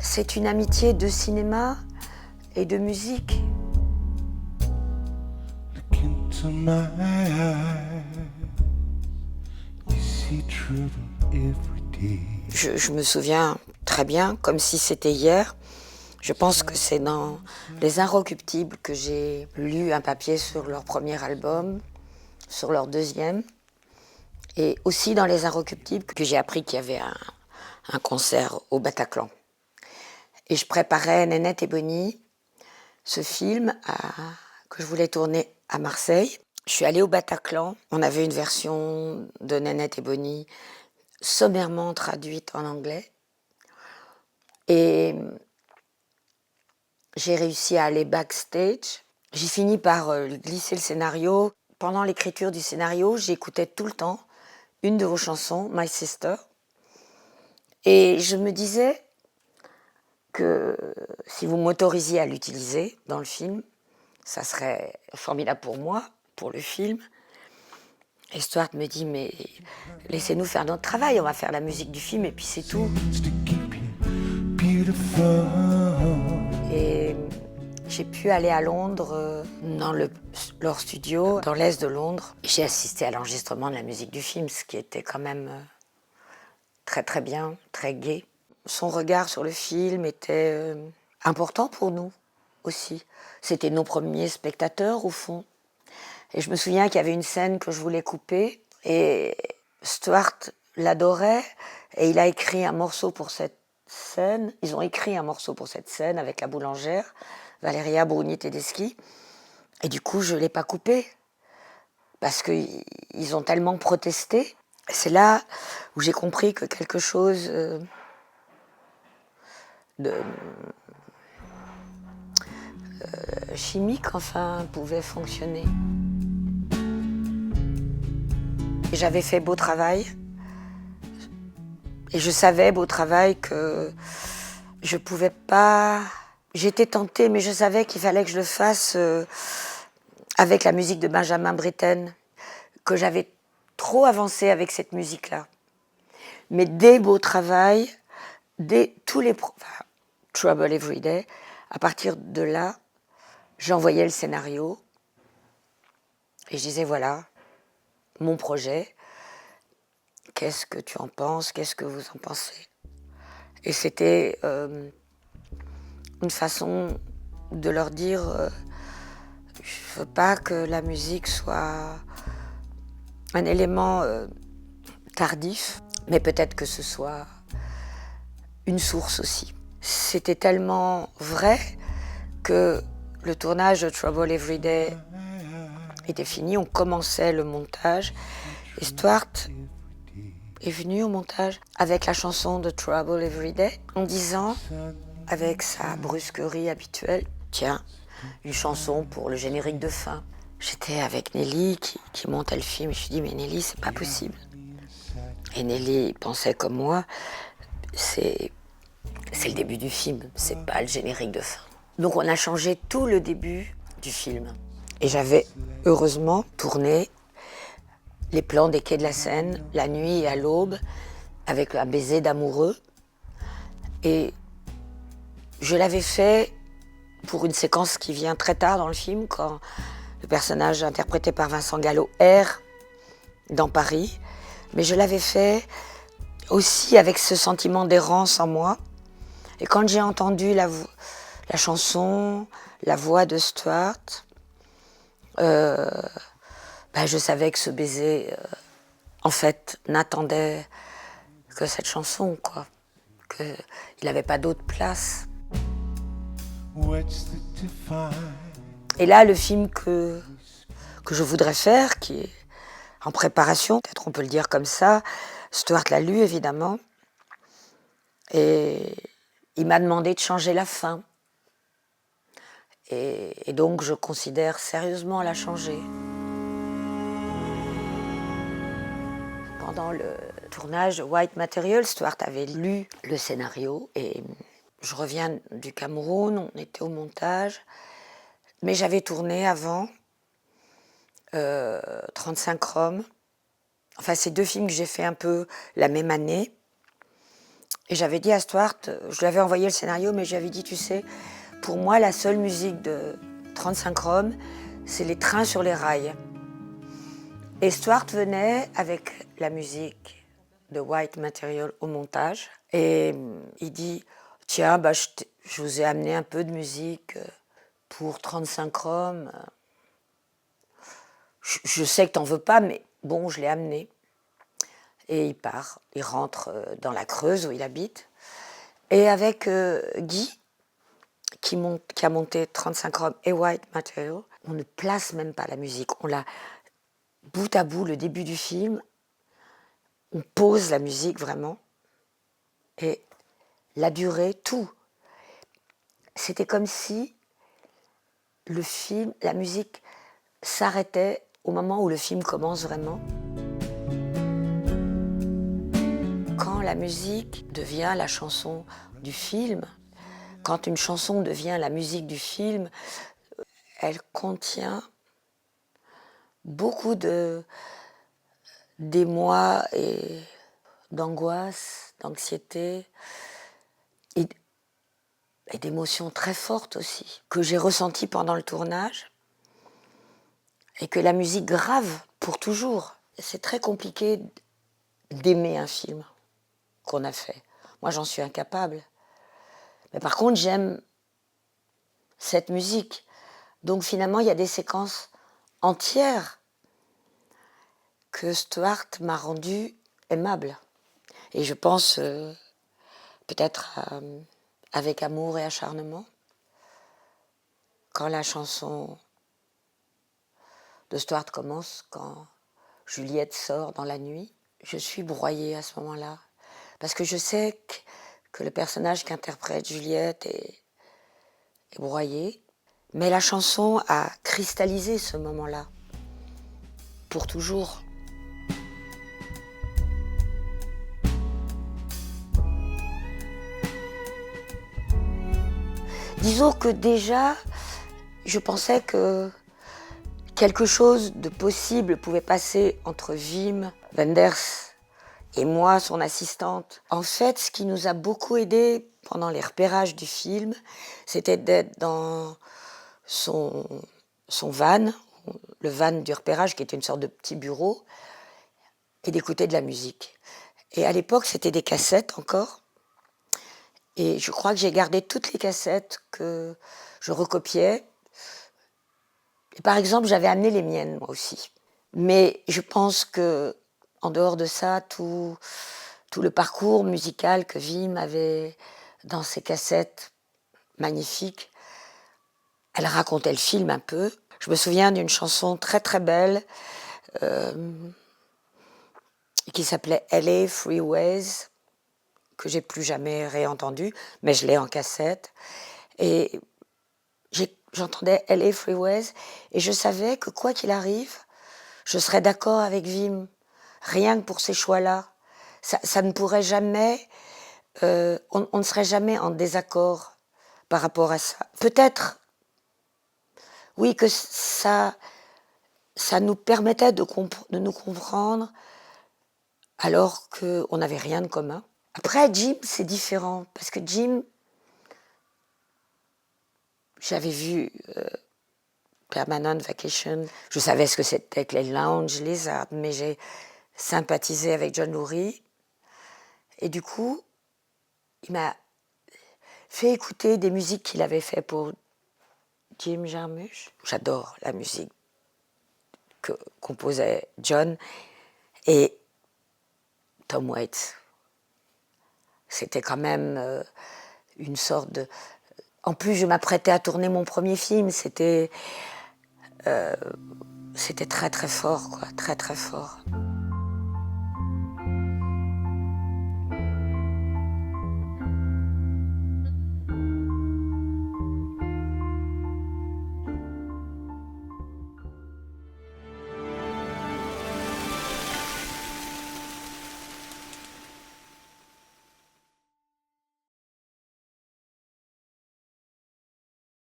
C'est une amitié de cinéma et de musique. Look into my eyes, you see trouble every day. Je me souviens très bien, comme si c'était hier. Je pense que c'est dans Les Inrecuptibles que j'ai lu un papier sur leur premier album, sur leur deuxième. Et aussi dans Les Inrecuptibles que j'ai appris qu'il y avait un concert au Bataclan. Et je préparais Nénette et Bonnie, ce film que je voulais tourner à Marseille. Je suis allée au Bataclan. On avait une version de Nénette et Bonnie sommairement traduite en anglais. Et j'ai réussi à aller backstage. J'ai fini par glisser le scénario. Pendant l'écriture du scénario, j'écoutais tout le temps une de vos chansons, My Sister. Et je me disais que si vous m'autorisiez à l'utiliser dans le film, ça serait formidable pour moi, pour le film. Et Stuart me dit, mais laissez-nous faire notre travail, on va faire la musique du film et puis c'est tout. Et j'ai pu aller à Londres, dans leur studio, dans l'est de Londres. J'ai assisté à l'enregistrement de la musique du film, ce qui était quand même très très bien, très gai. Son regard sur le film était important pour nous aussi. C'était nos premiers spectateurs au fond. Et je me souviens qu'il y avait une scène que je voulais couper et Stuart l'adorait et il a écrit un morceau pour cette scène. Ils ont écrit un morceau pour cette scène avec la boulangère, Valeria Bruni-Tedeschi. Et du coup, je ne l'ai pas coupé parce qu'ils ont tellement protesté. C'est là où j'ai compris que quelque chose de chimique, enfin, pouvait fonctionner. Et j'avais fait Beau Travail. Et je savais, Beau Travail, que je pouvais pas... J'étais tentée, mais je savais qu'il fallait que je le fasse avec la musique de Benjamin Britten, que j'avais trop avancé avec cette musique-là. Mais dès Beau Travail, dès tous les... Trouble Every Day, à partir de là, j'envoyais le scénario et je disais, voilà, mon projet, qu'est-ce que tu en penses, qu'est-ce que vous en pensez? Et c'était une façon de leur dire, je veux pas que la musique soit un élément tardif, mais peut-être que ce soit une source aussi. C'était tellement vrai que le tournage de Trouble Every Day était fini, on commençait le montage et Stuart est venu au montage avec la chanson de Trouble Every Day en disant, avec sa brusquerie habituelle, tiens, une chanson pour le générique de fin. J'étais avec Nelly qui montait le film et je me suis dit, mais Nelly, c'est pas possible. Et Nelly pensait comme moi, c'est le début du film, c'est pas le générique de fin. Donc on a changé tout le début du film. Et j'avais heureusement tourné les plans des quais de la Seine, la nuit et à l'aube, avec un baiser d'amoureux. Et je l'avais fait pour une séquence qui vient très tard dans le film, quand le personnage interprété par Vincent Gallo erre dans Paris. Mais je l'avais fait aussi avec ce sentiment d'errance en moi. Et quand j'ai entendu la chanson, la voix de Stuart, je savais que ce baiser, en fait, n'attendait que cette chanson, quoi. Qu'il n'avait pas d'autre place. Et là, le film que je voudrais faire, qui est en préparation, peut-être on peut le dire comme ça, Stuart l'a lu évidemment, et il m'a demandé de changer la fin. Et donc je considère sérieusement la changer. Pendant le tournage White Material, Stuart avait lu le scénario et je reviens du Cameroun, on était au montage, mais j'avais tourné avant 35 Roms. Enfin, c'est deux films que j'ai fait un peu la même année. Et j'avais dit à Stuart, je lui avais envoyé le scénario, mais j'avais dit, tu sais, pour moi, la seule musique de 35 Roms, c'est les trains sur les rails. Et Stuart venait avec la musique de White Material au montage. Et il dit, tiens, bah, je vous ai amené un peu de musique pour 35 Roms. Je sais que t'en veux pas, mais bon, je l'ai amené. Et il part, il rentre dans la Creuse où il habite. Et avec Guy, qui a monté 35 Roms et White Material, on ne place même pas la musique. On l'a bout à bout, le début du film, on pose la musique vraiment. Et la durée, tout. C'était comme si le film, la musique s'arrêtait au moment où le film commence vraiment. Quand la musique devient la chanson du film, quand une chanson devient la musique du film, elle contient beaucoup d'émoi et d'angoisse, d'anxiété et d'émotions très fortes aussi, que j'ai ressenties pendant le tournage et que la musique grave pour toujours. C'est très compliqué d'aimer un film qu'on a fait. Moi, j'en suis incapable. Mais par contre, j'aime cette musique. Donc finalement, il y a des séquences entières que Stuart m'a rendues aimables. Et je pense peut-être avec amour et acharnement, quand la chanson de Stuart commence, quand Juliette sort dans la nuit, je suis broyée à ce moment-là. Parce que je sais que le personnage qu'interprète Juliette est broyé. Mais la chanson a cristallisé ce moment-là, pour toujours. Disons que déjà, je pensais que quelque chose de possible pouvait passer entre Wim Wenders et moi, son assistante. En fait, ce qui nous a beaucoup aidé pendant les repérages du film, c'était d'être dans son van, le van du repérage qui était une sorte de petit bureau, et d'écouter de la musique. Et à l'époque, c'était des cassettes encore. Et je crois que j'ai gardé toutes les cassettes que je recopiais. Et par exemple, j'avais amené les miennes, moi aussi. Mais je pense que, en dehors de ça, tout le parcours musical que Wim avait dans ses cassettes magnifiques, elle racontait le film un peu. Je me souviens d'une chanson très très belle qui s'appelait LA Freeways, que j'ai plus jamais réentendue, mais je l'ai en cassette. Et j'entendais LA Freeways et je savais que quoi qu'il arrive, je serais d'accord avec Wim, rien que pour ces choix-là. Ça ne pourrait jamais, on ne serait jamais en désaccord par rapport à ça. Peut-être, oui, que ça nous permettait de nous comprendre alors qu'on n'avait rien de commun. Après, Jim, c'est différent, parce que Jim, j'avais vu Permanent Vacation, je savais ce que c'était que les Lounge Lizards, mais j'ai sympathisé avec John Lurie. Et du coup, il m'a fait écouter des musiques qu'il avait fait pour Jim Jarmusch. J'adore la musique que composait John et Tom Waits. C'était quand même une sorte de... En plus, je m'apprêtais à tourner mon premier film. C'était très très fort, quoi, très très fort.